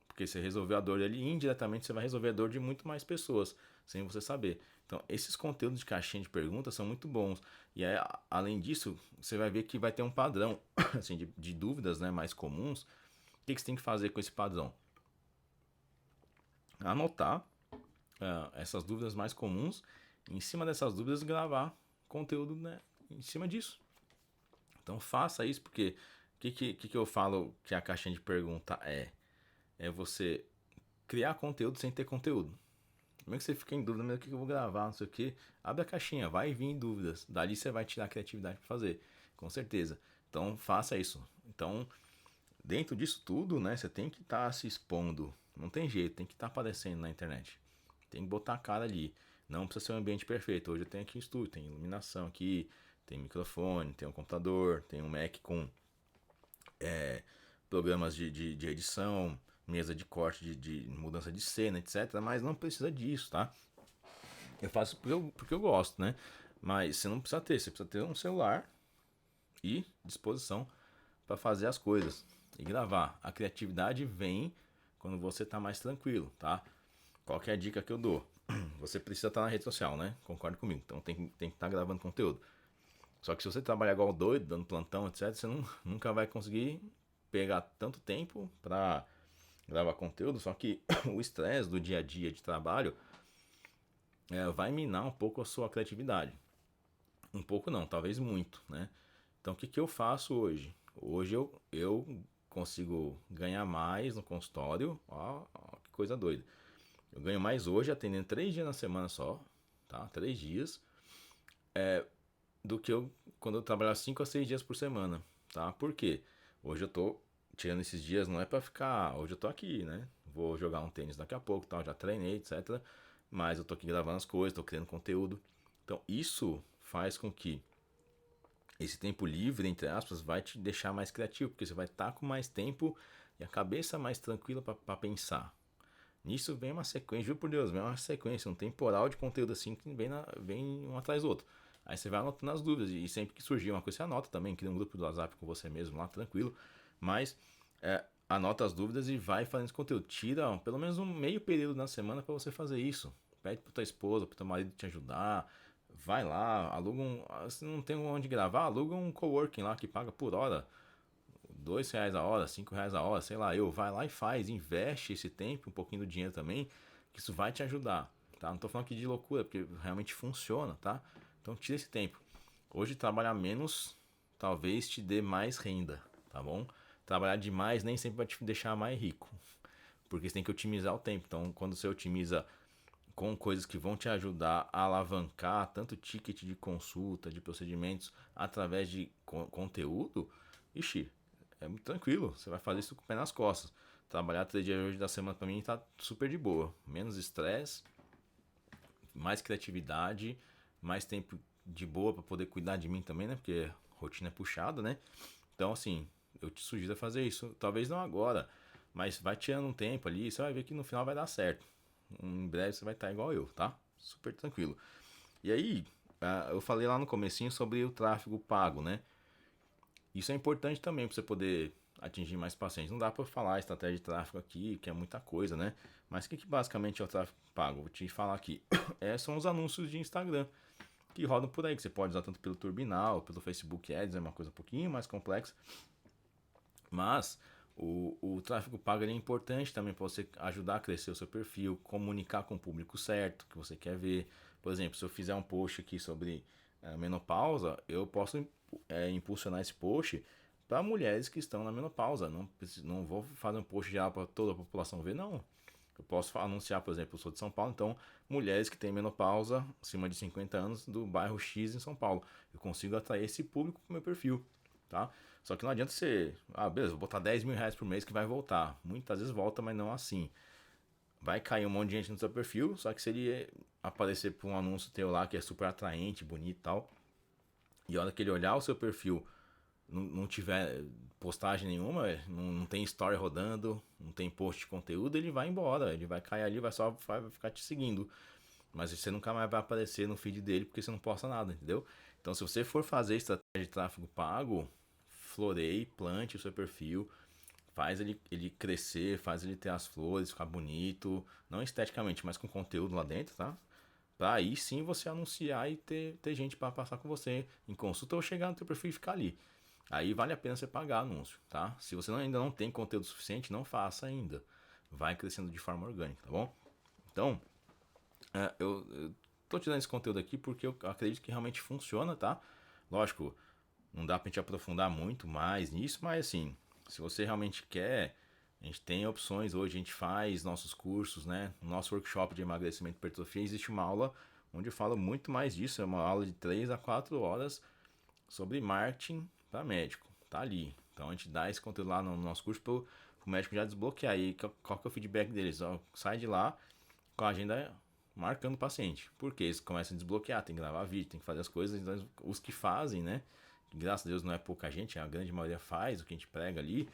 Speaker 1: Porque você resolveu a dor dele e indiretamente você vai resolver a dor de muito mais pessoas, sem você saber. Então, esses conteúdos de caixinha de perguntas são muito bons. E aí, além disso, você vai ver que vai ter um padrão assim, de dúvidas, né, mais comuns. O que você tem que fazer com esse padrão? Anotar essas dúvidas mais comuns. E em cima dessas dúvidas, gravar conteúdo, né, em cima disso. Então, faça isso, porque o que eu falo que a caixinha de pergunta é você criar conteúdo sem ter conteúdo. Como é que você fica em dúvida, mas o que eu vou gravar, não sei o que? Abre a caixinha, vai vir em dúvidas. Dali você vai tirar a criatividade para fazer, com certeza. Então faça isso. Então, dentro disso tudo, né, você tem que estar se expondo. Não tem jeito, tem que estar aparecendo na internet. Tem que botar a cara ali. Não precisa ser um ambiente perfeito. Hoje eu tenho aqui um estúdio, tem iluminação aqui, tem microfone, tem um computador, tem um Mac com programas de edição, mesa de corte, de mudança de cena, etc. Mas não precisa disso, tá? Eu faço porque eu gosto, né? Mas você não precisa ter, você precisa ter um celular e disposição para fazer as coisas e gravar. A criatividade vem quando você tá mais tranquilo, tá? Qual que é a dica que eu dou? Você precisa estar na rede social, né? Concorda comigo. Então tem que estar gravando conteúdo. Só que se você trabalhar igual doido, dando plantão, etc., você nunca vai conseguir pegar tanto tempo para gravar conteúdo. Só que o estresse do dia a dia de trabalho vai minar um pouco a sua criatividade. Um pouco não, talvez muito, né? Então o que, que eu faço hoje? Hoje eu consigo ganhar mais no consultório. Ó, que coisa doida. Eu ganho mais hoje atendendo 3 dias na semana só, tá? 3 dias. Do que eu quando eu trabalhar 5 a 6 dias por semana, tá? Por quê? Hoje eu tô tirando esses dias, não é pra ficar. Hoje eu tô aqui, né? Vou jogar um tênis daqui a pouco, tal, já treinei, etc. Mas eu tô aqui gravando as coisas, tô criando conteúdo. Então isso faz com que esse tempo livre, entre aspas, vai te deixar mais criativo, porque você vai estar com mais tempo e a cabeça mais tranquila para pensar. Nisso vem uma sequência, juro por Deus, vem uma sequência, um temporal de conteúdo assim que vem um atrás do outro. Aí você vai anotando as dúvidas e sempre que surgir uma coisa você anota também, cria um grupo do WhatsApp com você mesmo lá, tranquilo. Mas anota as dúvidas e vai fazendo esse conteúdo. Tira pelo menos um meio período na semana para você fazer isso. Pede para tua esposa, para teu marido te ajudar. Vai lá, aluga um. Se não tem onde gravar, aluga um coworking lá que paga por hora. R$ 2 a hora, R$ 5 a hora, sei lá, vai lá e faz, investe esse tempo, um pouquinho do dinheiro também, que isso vai te ajudar, tá? Não tô falando aqui de loucura, porque realmente funciona, tá? Então tira esse tempo. Hoje trabalhar menos talvez te dê mais renda, tá bom? Trabalhar demais nem sempre vai te deixar mais rico, porque você tem que otimizar o tempo. Então, quando você otimiza com coisas que vão te ajudar a alavancar tanto ticket de consulta, de procedimentos através de conteúdo, ixi, é muito tranquilo. Você vai fazer isso com o pé nas costas. Trabalhar 3 dias hoje da semana pra mim tá super de boa. Menos estresse, mais criatividade, mais tempo de boa para poder cuidar de mim também, né? Porque a rotina é puxada, né? Então, assim, eu te sugiro a fazer isso. Talvez não agora, mas vai tirando um tempo ali, você vai ver que no final vai dar certo. Em breve você vai estar igual eu, tá? Super tranquilo. E aí, eu falei lá no comecinho sobre o tráfego pago, né? Isso é importante também para você poder atingir mais pacientes. Não dá para falar estratégia de tráfego aqui, que é muita coisa, né? Mas o que basicamente é o tráfego pago? Vou te falar aqui. São os anúncios de Instagram que rodam por aí, que você pode usar tanto pelo Turbinal, pelo Facebook Ads, é uma coisa um pouquinho mais complexa. Mas o tráfego pago é importante também para você ajudar a crescer o seu perfil, comunicar com o público certo que você quer ver. Por exemplo, se eu fizer um post aqui sobre menopausa, eu posso impulsionar esse post para mulheres que estão na menopausa. Não vou fazer um post já para toda a população ver, não. Eu posso anunciar, por exemplo, eu sou de São Paulo, então mulheres que têm menopausa acima de 50 anos do bairro X em São Paulo. Eu consigo atrair esse público para o meu perfil, tá? Só que não adianta você, beleza, vou botar R$ 10.000 por mês que vai voltar. Muitas vezes volta, mas não assim. Vai cair um monte de gente no seu perfil, só que se ele aparecer por um anúncio teu lá que é super atraente, bonito e tal, e a hora que ele olhar o seu perfil, não tiver postagem nenhuma, não tem story rodando, não tem post de conteúdo, ele vai embora, ele vai cair ali, vai ficar te seguindo. Mas você nunca mais vai aparecer no feed dele porque você não posta nada, entendeu? Então se você for fazer estratégia de tráfego pago, floreie, plante o seu perfil, faz ele crescer, faz ele ter as flores, ficar bonito, não esteticamente, mas com conteúdo lá dentro, tá? Pra aí sim você anunciar e ter gente para passar com você em consulta ou chegar no teu perfil e ficar ali. Aí vale a pena você pagar anúncio, tá? Se você ainda não tem conteúdo suficiente, não faça ainda. Vai crescendo de forma orgânica, tá bom? Então, eu tô te dando esse conteúdo aqui porque eu acredito que realmente funciona, tá? Lógico, não dá pra gente aprofundar muito mais nisso, mas assim, se você realmente quer, a gente tem opções hoje, a gente faz nossos cursos, né? No nosso workshop de emagrecimento e hipertrofia existe uma aula onde eu falo muito mais disso, é uma aula de 3 a 4 horas sobre marketing para médico, tá ali. Então a gente dá esse conteúdo lá no nosso curso pro médico já desbloquear. E qual que é o feedback deles? Ó, sai de lá com a agenda marcando o paciente. Porque eles começam a desbloquear, tem que gravar vídeo, tem que fazer as coisas. Então, os que fazem, né? Graças a Deus não é pouca gente, a grande maioria faz o que a gente prega ali.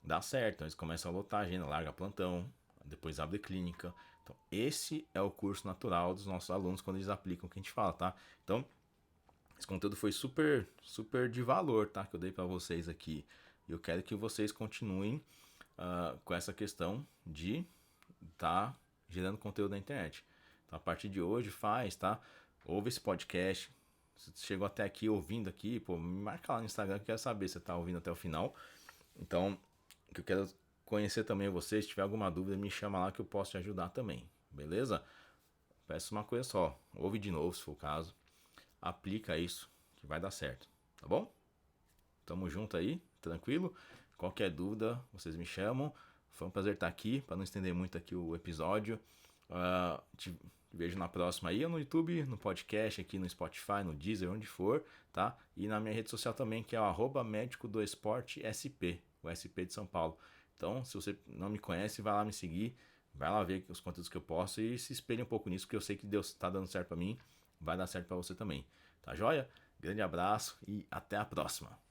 Speaker 1: dá certo. Então eles começam a lotar a agenda, larga plantão, depois abre clínica. Então esse é o curso natural dos nossos alunos quando eles aplicam o que a gente fala, tá? Então esse conteúdo foi super, super de valor, tá? Que eu dei para vocês aqui. E eu quero que vocês continuem com essa questão de estar gerando conteúdo na internet. Então, a partir de hoje, tá? Ouve esse podcast. Se você chegou até aqui ouvindo aqui, pô, me marca lá no Instagram que eu quero saber se você tá ouvindo até o final. Então, que eu quero conhecer também vocês. Se tiver alguma dúvida, me chama lá que eu posso te ajudar também. Beleza? Peço uma coisa só. Ouve de novo, se for o caso. Aplica isso, que vai dar certo. Tá bom? Tamo junto aí, tranquilo? Qualquer dúvida, vocês me chamam. Foi um prazer estar aqui, para não estender muito aqui o episódio. Te vejo na próxima aí, no YouTube, no podcast, aqui no Spotify, no Deezer, onde for, tá? E na minha rede social também, que é o @médico do esporte SP, o SP de São Paulo. Então, se você não me conhece, vai lá me seguir, vai lá ver os conteúdos que eu posto e se espelhe um pouco nisso, porque eu sei que Deus está dando certo para mim, vai dar certo para você também. Tá joia? Grande abraço e até a próxima.